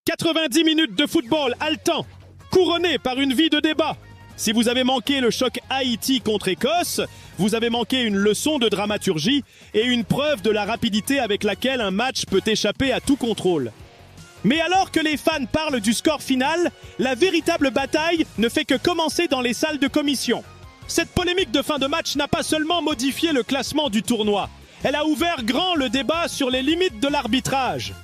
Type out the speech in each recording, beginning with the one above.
90 minutes de football haletant, couronné par une vie de débat. Si vous avez manqué le choc Haïti contre Écosse, vous avez manqué une leçon de dramaturgie et une preuve de la rapidité avec laquelle un match peut échapper à tout contrôle. Mais alors que les fans parlent du score final, la véritable bataille ne fait que commencer dans les salles de commission. Cette polémique de fin de match n'a pas seulement modifié le classement du tournoi, elle a ouvert grand le débat sur les limites de l'arbitrage.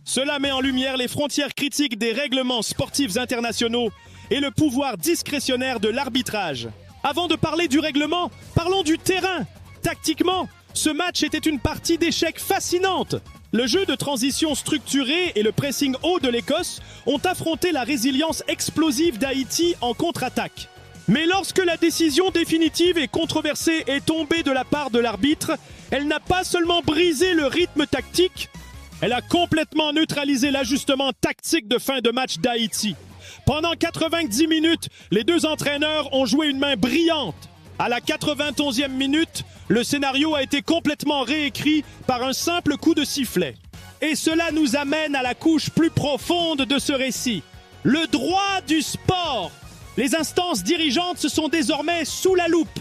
Cela met en lumière les frontières critiques des règlements sportifs internationaux et le pouvoir discrétionnaire de l'arbitrage. Avant de parler du règlement, parlons du terrain. Tactiquement, ce match était une partie d'échecs fascinante. Le jeu de transition structuré et le pressing haut de l'Écosse ont affronté la résilience explosive d'Haïti en contre-attaque. Mais lorsque la décision définitive et controversée est tombée de la part de l'arbitre, elle n'a pas seulement brisé le rythme tactique, elle a complètement neutralisé l'ajustement tactique de fin de match d'Haïti. Pendant 90 minutes, les deux entraîneurs ont joué une main brillante. À la 91e minute, le scénario a été complètement réécrit par un simple coup de sifflet. Et cela nous amène à la couche plus profonde de ce récit. Le droit du sport. Les instances dirigeantes se sont désormais sous la loupe.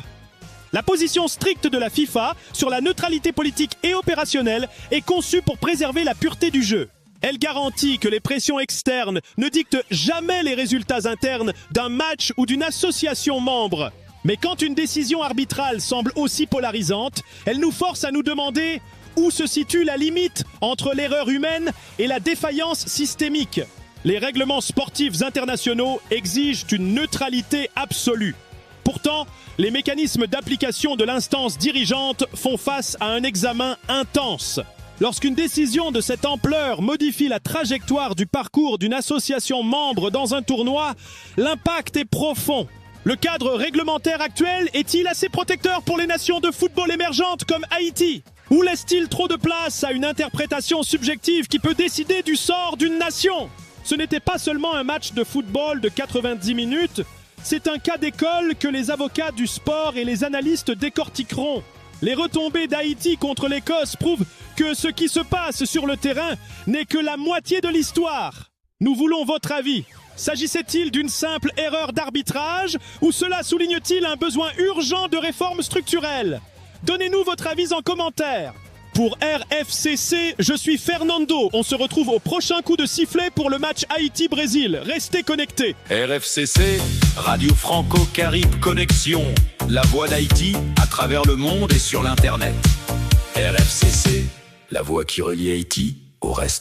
La position stricte de la FIFA sur la neutralité politique et opérationnelle est conçue pour préserver la pureté du jeu. Elle garantit que les pressions externes ne dictent jamais les résultats internes d'un match ou d'une association membre. Mais quand une décision arbitrale semble aussi polarisante, elle nous force à nous demander où se situe la limite entre l'erreur humaine et la défaillance systémique. Les règlements sportifs internationaux exigent une neutralité absolue. Pourtant, les mécanismes d'application de l'instance dirigeante font face à un examen intense. Lorsqu'une décision de cette ampleur modifie la trajectoire du parcours d'une association membre dans un tournoi, l'impact est profond. Le cadre réglementaire actuel est-il assez protecteur pour les nations de football émergentes comme Haïti ? Ou laisse-t-il trop de place à une interprétation subjective qui peut décider du sort d'une nation ? Ce n'était pas seulement un match de football de 90 minutes, c'est un cas d'école que les avocats du sport et les analystes décortiqueront. Les retombées d'Haïti contre l'Écosse prouvent que ce qui se passe sur le terrain n'est que la moitié de l'histoire. Nous voulons votre avis. S'agissait-il d'une simple erreur d'arbitrage ou cela souligne-t-il un besoin urgent de réforme structurelle ? Donnez-nous votre avis en commentaire. Pour RFCC, je suis Fernando. On se retrouve au prochain coup de sifflet pour le match Haïti-Brésil. Restez connectés. RFCC, Radio Franco-Caribe Connexion. La voix d'Haïti à travers le monde et sur l'Internet. RFCC, la voix qui relie Haïti au reste.